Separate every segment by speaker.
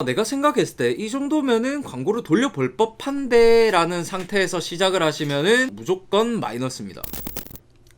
Speaker 1: 내가 생각했을 때 이 정도면은 광고를 돌려볼 법한데 라는 상태에서 시작을 하시면은 무조건 마이너스입니다.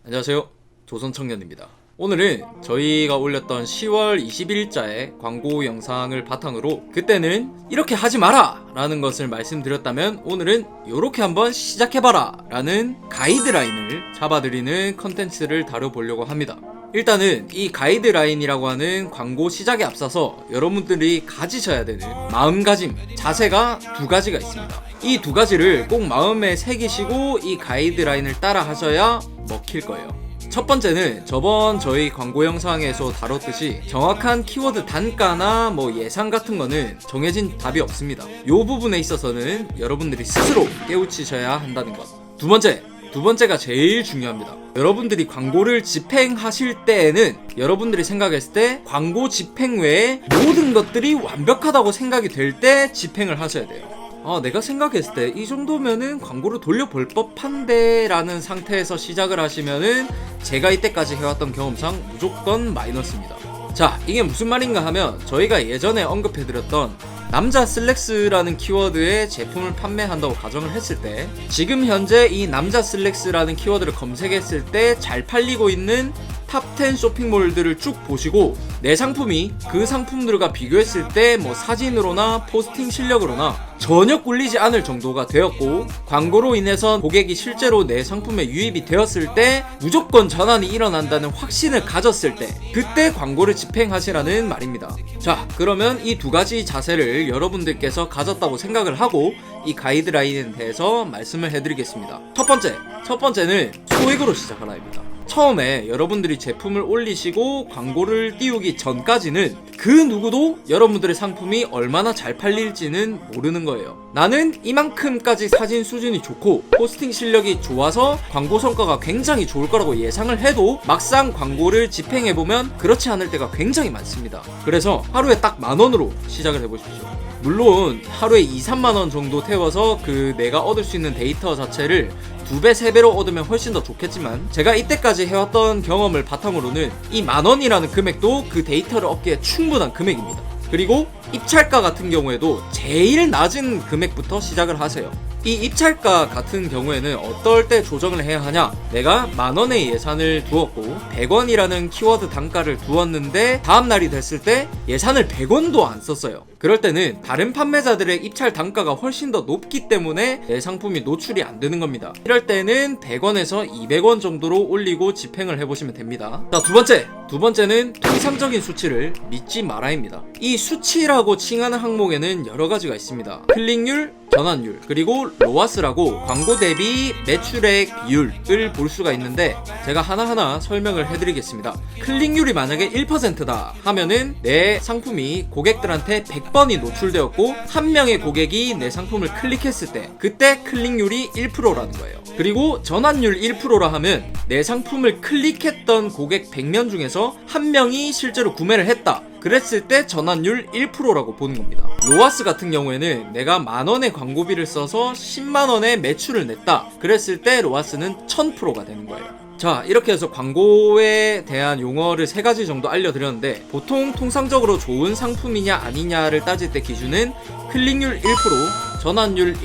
Speaker 1: 안녕하세요, 조선청년입니다. 오늘은 저희가 올렸던 10월 20일자의 광고 영상을 바탕으로 그때는 이렇게 하지 마라 라는 것을 말씀드렸다면 오늘은 이렇게 한번 시작해봐라 라는 가이드라인을 잡아드리는 컨텐츠를 다뤄보려고 합니다. 일단은 이 가이드라인이라고 하는 광고 시작에 앞서서 여러분들이 가지셔야 되는 마음가짐, 자세가 두 가지가 있습니다. 이 두 가지를 꼭 마음에 새기시고 이 가이드라인을 따라 하셔야 먹힐 거예요. 첫 번째는 저번 저희 광고 영상에서 다뤘듯이 정확한 키워드 단가나 예상 같은 거는 정해진 답이 없습니다. 이 부분에 있어서는 여러분들이 스스로 깨우치셔야 한다는 것. 두 번째가 제일 중요합니다. 여러분들이 광고를 집행하실 때에는 여러분들이 생각했을 때 광고 집행 외에 모든 것들이 완벽하다고 생각이 될 때 집행을 하셔야 돼요. 내가 생각했을 때 이 정도면은 광고를 돌려볼 법한데 라는 상태에서 시작을 하시면은 제가 이때까지 해왔던 경험상 무조건 마이너스입니다. 자, 이게 무슨 말인가 하면 저희가 예전에 언급해드렸던 남자 슬랙스라는 키워드의 제품을 판매한다고 가정을 했을 때 지금 현재 이 남자 슬랙스라는 키워드를 검색했을 때 잘 팔리고 있는 탑10 쇼핑몰들을 쭉 보시고 내 상품이 그 상품들과 비교했을 때 사진으로나 포스팅 실력으로나 전혀 꿀리지 않을 정도가 되었고 광고로 인해서 고객이 실제로 내 상품에 유입이 되었을 때 무조건 전환이 일어난다는 확신을 가졌을 때 그때 광고를 집행하시라는 말입니다. 자, 그러면 이 두 가지 자세를 여러분들께서 가졌다고 생각을 하고 이 가이드라인에 대해서 말씀을 해드리겠습니다. 첫 번째는 소액으로 시작하라입니다. 처음에 여러분들이 제품을 올리시고 광고를 띄우기 전까지는 그 누구도 여러분들의 상품이 얼마나 잘 팔릴지는 모르는 거예요. 나는 이만큼까지 사진 수준이 좋고 포스팅 실력이 좋아서 광고 성과가 굉장히 좋을 거라고 예상을 해도 막상 광고를 집행해보면 그렇지 않을 때가 굉장히 많습니다. 그래서 하루에 딱 10,000원으로 시작을 해보십시오. 물론 하루에 2-3만원 정도 태워서 내가 얻을 수 있는 데이터 자체를 2배, 3배로 얻으면 훨씬 더 좋겠지만 제가 이때까지 해왔던 경험을 바탕으로는 이 10,000원이라는 금액도 그 데이터를 얻기에 충분한 금액입니다. 그리고 입찰가 같은 경우에도 제일 낮은 금액부터 시작을 하세요. 이 입찰가 같은 경우에는 어떨 때 조정을 해야 하냐? 내가 10,000원의 예산을 두었고 100원이라는 키워드 단가를 두었는데 다음날이 됐을 때 예산을 100원도 안 썼어요. 그럴 때는 다른 판매자들의 입찰 단가가 훨씬 더 높기 때문에 내 상품이 노출이 안 되는 겁니다. 이럴 때는 100원에서 200원 정도로 올리고 집행을 해보시면 됩니다. 자, 두 번째는 통상적인 수치를 믿지 마라입니다. 이 수치라고 칭하는 항목에는 여러 가지가 있습니다. 클릭률, 전환율, 그리고 로아스라고 광고 대비 매출액 비율을 볼 수가 있는데 제가 하나하나 설명을 해드리겠습니다. 클릭률이 만약에 1%다 하면은 내 상품이 고객들한테 100번이 노출되었고 한 명의 고객이 내 상품을 클릭했을 때 그때 클릭률이 1%라는 거예요. 그리고 전환율 1%라 하면 내 상품을 클릭했던 고객 100명 중에서 한 명이 실제로 구매를 했다. 그랬을 때 전환율 1%라고 보는 겁니다. 로아스 같은 경우에는 내가 10,000원의 광고비를 써서 100,000원의 매출을 냈다. 그랬을 때 로아스는 1000%가 되는 거예요. 자, 이렇게 해서 광고에 대한 용어를 3가지 정도 알려드렸는데 보통 통상적으로 좋은 상품이냐 아니냐를 따질 때 기준은 클릭률 1%, 전환율 1%,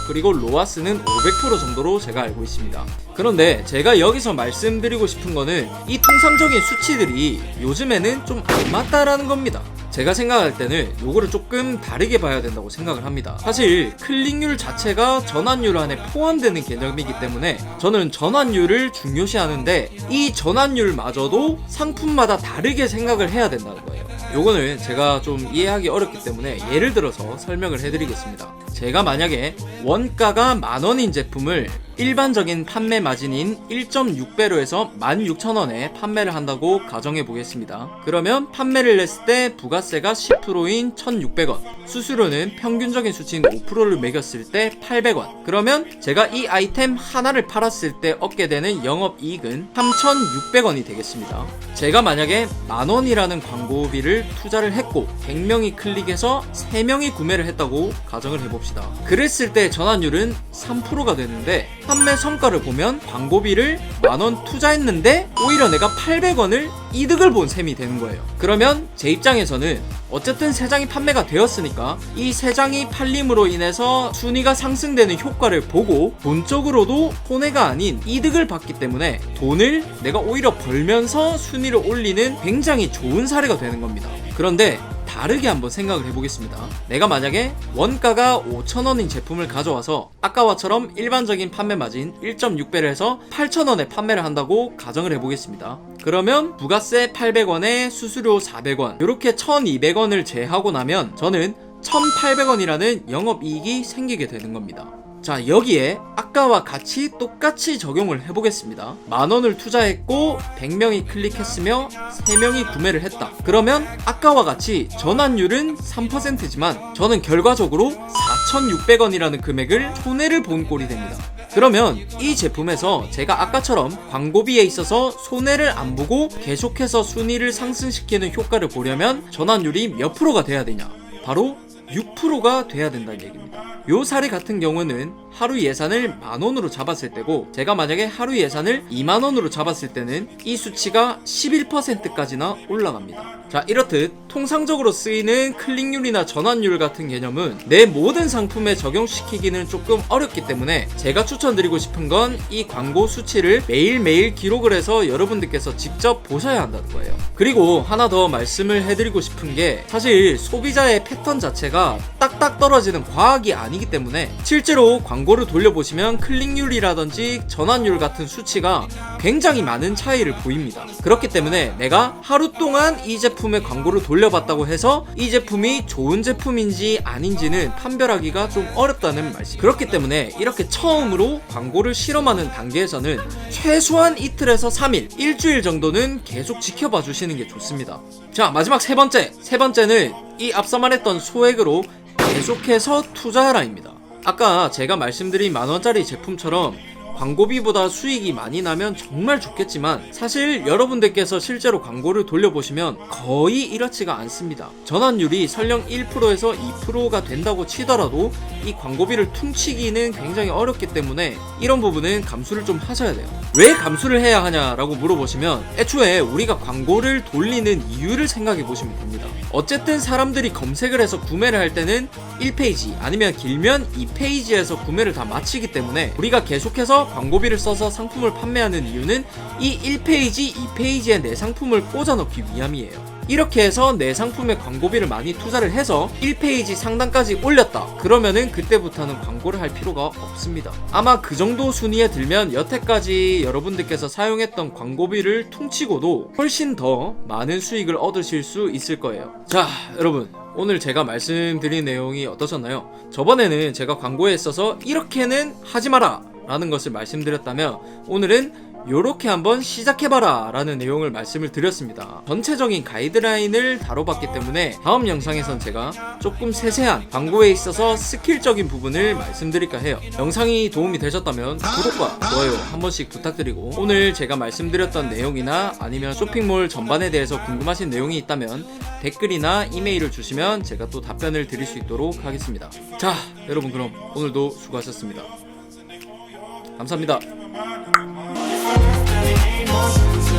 Speaker 1: 그리고 로아스는 500% 정도로 제가 알고 있습니다. 그런데 제가 여기서 말씀드리고 싶은 거는 이 통상적인 수치들이 요즘에는 좀 안 맞다라는 겁니다. 제가 생각할 때는 요거를 조금 다르게 봐야 된다고 생각을 합니다. 사실 클릭률 자체가 전환율 안에 포함되는 개념이기 때문에 저는 전환율을 중요시하는데 이 전환율마저도 상품마다 다르게 생각을 해야 된다는 거예요. 요거는 제가 좀 이해하기 어렵기 때문에 예를 들어서 설명을 해드리겠습니다. 제가 만약에 원가가 10,000원인 제품을 일반적인 판매 마진인 1.6배로 해서 16,000원에 판매를 한다고 가정해 보겠습니다. 그러면 판매를 했을 때 부가세가 10%인 1,600원, 수수료는 평균적인 수치인 5%를 매겼을 때 800원. 그러면 제가 이 아이템 하나를 팔았을 때 얻게 되는 영업이익은 3,600원이 되겠습니다. 제가 만약에 10,000원이라는 광고비를 투자를 했고 100명이 클릭해서 3명이 구매를 했다고 가정을 해봅시다. 그랬을 때 전환율은 3%가 되는데 판매 성과를 보면 광고비를 10,000원 투자했는데 오히려 내가 800원을 이득을 본 셈이 되는 거예요. 그러면 제 입장에서는 어쨌든 3장이 판매가 되었으니까 이 3장이 팔림으로 인해서 순위가 상승되는 효과를 보고 돈적으로도 손해가 아닌 이득을 받기 때문에 돈을 내가 오히려 벌면서 순위를 올리는 굉장히 좋은 사례가 되는 겁니다. 그런데 다르게 한번 생각을 해보겠습니다. 내가 만약에 원가가 5,000원인 제품을 가져와서 아까와처럼 일반적인 판매 마진 1.6배를 해서 8,000원에 판매를 한다고 가정을 해보겠습니다. 그러면 부가세 800원에 수수료 400원 이렇게 1,200원을 제하고 나면 저는 1,800원이라는 영업이익이 생기게 되는 겁니다. 자, 여기에 아까와 같이 똑같이 적용을 해보겠습니다. 만원을 투자했고 100명이 클릭했으며 3명이 구매를 했다. 그러면 아까와 같이 전환율은 3%지만 저는 결과적으로 4,600원이라는 금액을 손해를 본 꼴이 됩니다. 그러면 이 제품에서 제가 아까처럼 광고비에 있어서 손해를 안 보고 계속해서 순위를 상승시키는 효과를 보려면 전환율이 몇 프로가 돼야 되냐? 바로 6%가 돼야 된다는 얘기입니다. 요 사례 같은 경우는 하루 예산을 10,000원으로 잡았을 때고 제가 만약에 하루 예산을 20,000원으로 잡았을 때는 이 수치가 11%까지나 올라갑니다. 자, 이렇듯 통상적으로 쓰이는 클릭률이나 전환율 같은 개념은 내 모든 상품에 적용시키기는 조금 어렵기 때문에 제가 추천드리고 싶은 건 이 광고 수치를 매일매일 기록을 해서 여러분들께서 직접 보셔야 한다는 거예요. 그리고 하나 더 말씀을 해드리고 싶은 게 사실 소비자의 패턴 자체가 딱딱 떨어지는 과학이 아니기 때문에 실제로 광고를 돌려보시면 클릭률이라든지 전환율 같은 수치가 굉장히 많은 차이를 보입니다. 그렇기 때문에 내가 하루 동안 이 제품의 광고를 돌려봤다고 해서 이 제품이 좋은 제품인지 아닌지는 판별하기가 좀 어렵다는 말씀. 그렇기 때문에 이렇게 처음으로 광고를 실험하는 단계에서는 최소한 이틀에서 3일, 일주일 정도는 계속 지켜봐 주시는 게 좋습니다. 자, 마지막 세 번째는 이 앞서 말했던 소액으로 계속해서 투자하라입니다. 아까 제가 말씀드린 10,000원짜리 제품처럼 광고비보다 수익이 많이 나면 정말 좋겠지만 사실 여러분들께서 실제로 광고를 돌려보시면 거의 이렇지가 않습니다. 전환율이 설령 1%에서 2%가 된다고 치더라도 이 광고비를 퉁치기는 굉장히 어렵기 때문에 이런 부분은 감수를 좀 하셔야 돼요. 왜 감수를 해야 하냐라고 물어보시면 애초에 우리가 광고를 돌리는 이유를 생각해 보시면 됩니다. 어쨌든 사람들이 검색을 해서 구매를 할 때는 1페이지 아니면 길면 2페이지에서 구매를 다 마치기 때문에 우리가 계속해서 광고비를 써서 상품을 판매하는 이유는 이 1페이지, 2페이지에 내 상품을 꽂아 넣기 위함이에요. 이렇게 해서 내 상품에 광고비를 많이 투자를 해서 1페이지 상단까지 올렸다. 그러면은 그때부터는 광고를 할 필요가 없습니다. 아마 그 정도 순위에 들면 여태까지 여러분들께서 사용했던 광고비를 퉁치고도 훨씬 더 많은 수익을 얻으실 수 있을 거예요. 자, 여러분, 오늘 제가 말씀드린 내용이 어떠셨나요? 저번에는 제가 광고에 있어서 이렇게는 하지 마라 라는 것을 말씀드렸다면 오늘은 요렇게 한번 시작해봐라 라는 내용을 말씀을 드렸습니다. 전체적인 가이드라인을 다뤄봤기 때문에 다음 영상에선 제가 조금 세세한 광고에 있어서 스킬적인 부분을 말씀드릴까 해요. 영상이 도움이 되셨다면 구독과 좋아요 한 번씩 부탁드리고 오늘 제가 말씀드렸던 내용이나 아니면 쇼핑몰 전반에 대해서 궁금하신 내용이 있다면 댓글이나 이메일을 주시면 제가 또 답변을 드릴 수 있도록 하겠습니다. 자, 여러분, 그럼 오늘도 수고하셨습니다. 감사합니다. Emotions,